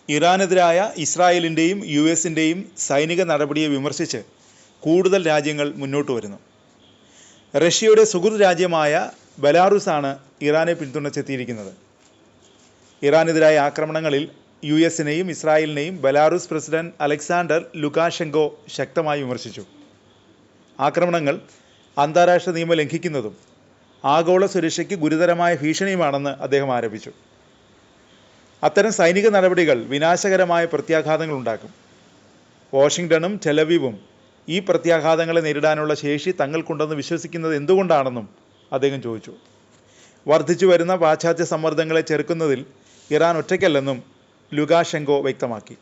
ഇറാനെതിരായ ഇസ്രായേലിൻ്റെയും യുഎസിൻ്റെയും സൈനിക നടപടിയെ വിമർശിച്ച് കൂടുതൽ രാജ്യങ്ങൾ മുന്നോട്ട് വരുന്നു. റഷ്യയുടെ സുഹൃത്ത് രാജ്യമായ ബെലാറൂസാണ് ഇറാനെ പിന്തുണച്ചെത്തിയിരിക്കുന്നത്. ഇറാനെതിരായ ആക്രമണങ്ങളിൽ യുഎസിനെയും ഇസ്രായേലിനെയും ബെലാറൂസ് പ്രസിഡന്റ് അലക്സാണ്ടർ ലുകാഷെങ്കോ ശക്തമായി വിമർശിച്ചു. ആക്രമണങ്ങൾ അന്താരാഷ്ട്ര നിയമം ലംഘിക്കുന്നതും ആഗോള സുരക്ഷയ്ക്ക് ഗുരുതരമായ ഭീഷണിയുമാണെന്ന് അദ്ദേഹം ആരോപിച്ചു. അത്തരം സൈനിക നടപടികൾ വിനാശകരമായ പ്രത്യാഘാതങ്ങൾ ഉണ്ടാക്കും. വാഷിംഗ്ടണും ടെലവീവും ഈ പ്രത്യാഘാതങ്ങളെ നേരിടാനുള്ള ശേഷി തങ്ങൾക്കുണ്ടെന്ന് വിശ്വസിക്കുന്നത് എന്തുകൊണ്ടാണെന്നും അദ്ദേഹം ചോദിച്ചു. വർദ്ധിച്ചു വരുന്ന പാശ്ചാത്യ സമ്മർദ്ദങ്ങളെ ചെറുക്കുന്നതിൽ ഇറാൻ ഒറ്റയ്ക്കല്ലെന്നും ലുകാഷെങ്കോ വ്യക്തമാക്കി.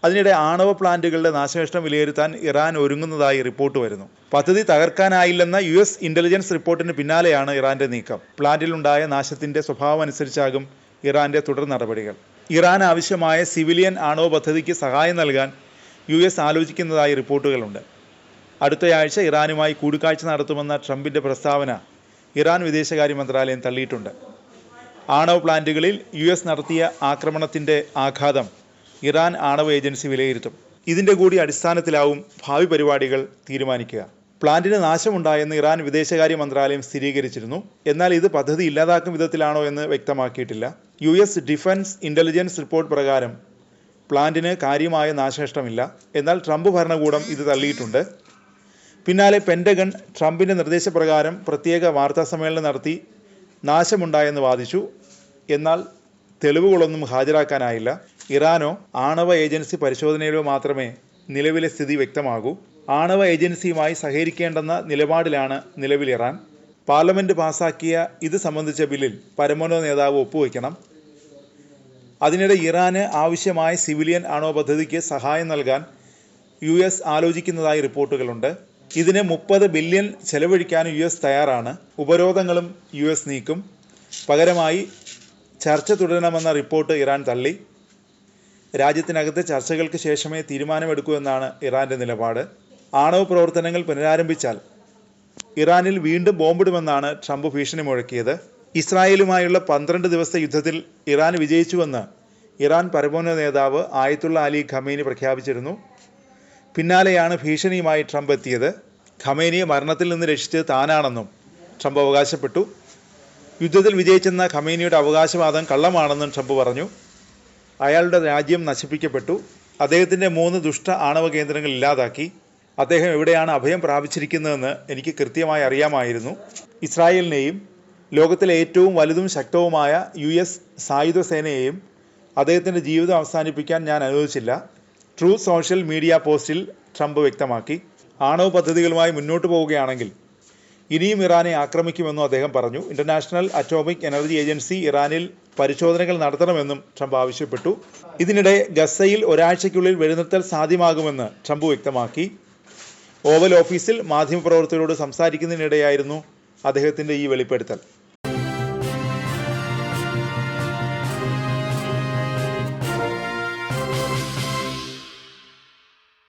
അതിനിടെ ആണവ പ്ലാന്റുകളുടെ നാശനഷ്ടം വിലയിരുത്താൻ ഇറാൻ ഒരുങ്ങുന്നതായി റിപ്പോർട്ട് വരുന്നു. പദ്ധതി തകർക്കാനായില്ലെന്ന US ഇന്റലിജൻസ് റിപ്പോർട്ടിന് പിന്നാലെയാണ് ഇറാന്റെ നീക്കം. പ്ലാന്റിലുണ്ടായ നാശത്തിന്റെ സ്വഭാവം അനുസരിച്ചാകും ഇറാന്റെ തുടർ നടപടികൾ. ഇറാൻ ആവശ്യമായ സിവിലിയൻ ആണവ പദ്ധതിക്ക് സഹായം നൽകാൻ US ആലോചിക്കുന്നതായി റിപ്പോർട്ടുകളുണ്ട്. അടുത്തയാഴ്ച ഇറാനുമായി കൂടിക്കാഴ്ച നടത്തുമെന്ന ട്രംപിന്റെ പ്രസ്താവന ഇറാൻ വിദേശകാര്യ മന്ത്രാലയം തള്ളിയിട്ടുണ്ട്. ആണവ പ്ലാന്റുകളിൽ US നടത്തിയ ആക്രമണത്തിന്റെ ആഘാതം ഇറാൻ ആണവ ഏജൻസി വിലയിരുത്തും. ഇതിന്റെ കൂടി അടിസ്ഥാനത്തിലാവും ഭാവി പരിപാടികൾ തീരുമാനിക്കുക. പ്ലാന്റിന് നാശമുണ്ടായെന്ന് ഇറാൻ വിദേശകാര്യ മന്ത്രാലയം സ്ഥിരീകരിച്ചിരുന്നു. എന്നാൽ ഇത് പദ്ധതി ഇല്ലാതാക്കും വിധത്തിലാണോ എന്ന് വ്യക്തമാക്കിയിട്ടില്ല. US ഡിഫൻസ് ഇന്റലിജൻസ് റിപ്പോർട്ട് പ്രകാരം പ്ലാന്റിന് കാര്യമായ നാശനഷ്ടമില്ല. എന്നാൽ ട്രംപ് ഭരണകൂടം ഇത് തള്ളിയിട്ടുണ്ട്. പിന്നാലെ പെന്റഗൺ ട്രംപിന്റെ നിർദ്ദേശപ്രകാരം പ്രത്യേക വാർത്താ സമ്മേളനം നടത്തി നാശമുണ്ടായെന്ന് വാദിച്ചു. എന്നാൽ തെളിവുകളൊന്നും ഹാജരാക്കാനായില്ല. ഇറാനോ ആണവ ഏജൻസി പരിശോധനയിലോ മാത്രമേ നിലവിലെ സ്ഥിതി വ്യക്തമാകൂ. ആണവ ഏജൻസിയുമായി സഹകരിക്കേണ്ടെന്ന നിലപാടിലാണ് നിലവിൽ ഇറാൻ. പാർലമെന്റ് പാസാക്കിയ ഇത് സംബന്ധിച്ച ബില്ലിൽ പരമോന്നത നേതാവ് ഒപ്പുവയ്ക്കണം. അതിനിടെ ഇറാന് ആവശ്യമായ സിവിലിയൻ ആണവ പദ്ധതിക്ക് സഹായം നൽകാൻ US ആലോചിക്കുന്നതായി റിപ്പോർട്ടുകളുണ്ട്. ഇതിന് 30 ബില്യൺ ചെലവഴിക്കാനും US തയ്യാറാണ്. ഉപരോധങ്ങളും US നീക്കും. പകരമായി ചർച്ച തുടരണമെന്ന റിപ്പോർട്ട് ഇറാൻ തള്ളി. രാജ്യത്തിനകത്ത് ചർച്ചകൾക്ക് ശേഷമേ തീരുമാനമെടുക്കൂ എന്നാണ് ഇറാന്റെ നിലപാട്. ആണവ പ്രവർത്തനങ്ങൾ പുനരാരംഭിച്ചാൽ ഇറാനിൽ വീണ്ടും ബോംബിടുമെന്നാണ് ട്രംപ് ഭീഷണി മുഴക്കിയത്. ഇസ്രായേലുമായുള്ള 12 ദിവസത്തെ യുദ്ധത്തിൽ ഇറാൻ വിജയിച്ചുവെന്ന് ഇറാൻ പരമോന്നത നേതാവ് ആയത്തുള്ള അലി ഖമേനി പ്രഖ്യാപിച്ചിരുന്നു. പിന്നാലെയാണ് ഭീഷണിയുമായി ട്രംപ് എത്തിയത്. ഖമേനിയെ മരണത്തിൽ നിന്ന് രക്ഷിച്ചത് താനാണെന്നും ട്രംപ് അവകാശപ്പെട്ടു. യുദ്ധത്തിൽ വിജയിച്ചെന്ന ഖമേനിയുടെ അവകാശവാദം കള്ളമാണെന്നും ട്രംപ് പറഞ്ഞു. അയാളുടെ രാജ്യം നശിപ്പിക്കപ്പെട്ടു. അദ്ദേഹത്തിൻ്റെ 3 ദുഷ്ട ആണവ കേന്ദ്രങ്ങൾ ഇല്ലാതാക്കി. അദ്ദേഹം എവിടെയാണ് അഭയം പ്രാപിച്ചിരിക്കുന്നതെന്ന് എനിക്ക് കൃത്യമായി അറിയാമായിരുന്നു. ഇസ്രായേലിനെയും ലോകത്തിലെ ഏറ്റവും വലുതും ശക്തവുമായ US സായുധ സേനയെയും അദ്ദേഹത്തിൻ്റെ ജീവിതം അവസാനിപ്പിക്കാൻ ഞാൻ അനുവദിച്ചില്ല. ട്രൂ സോഷ്യൽ മീഡിയ പോസ്റ്റിൽ ട്രംപ് വ്യക്തമാക്കി. ആണവ പദ്ധതികളുമായി മുന്നോട്ട് പോവുകയാണെങ്കിൽ ഇനിയും ഇറാനെ ആക്രമിക്കുമെന്നും അദ്ദേഹം പറഞ്ഞു. ഇന്റർനാഷണൽ അറ്റോമിക് എനർജി ഏജൻസി ഇറാനിൽ പരിശോധനകൾ നടത്തണമെന്നും ട്രംപ് ആവശ്യപ്പെട്ടു. ഇതിനിടെ ഗസയിൽ ഒരാഴ്ചയ്ക്കുള്ളിൽ വെടിനിർത്തൽ സാധ്യമാകുമെന്ന് ട്രംപ് വ്യക്തമാക്കി. ഓവൽ ഓഫീസിൽ മാധ്യമപ്രവർത്തകരോട് സംസാരിക്കുന്നതിനിടെയായിരുന്നു അദ്ദേഹത്തിൻ്റെ ഈ വെളിപ്പെടുത്തൽ.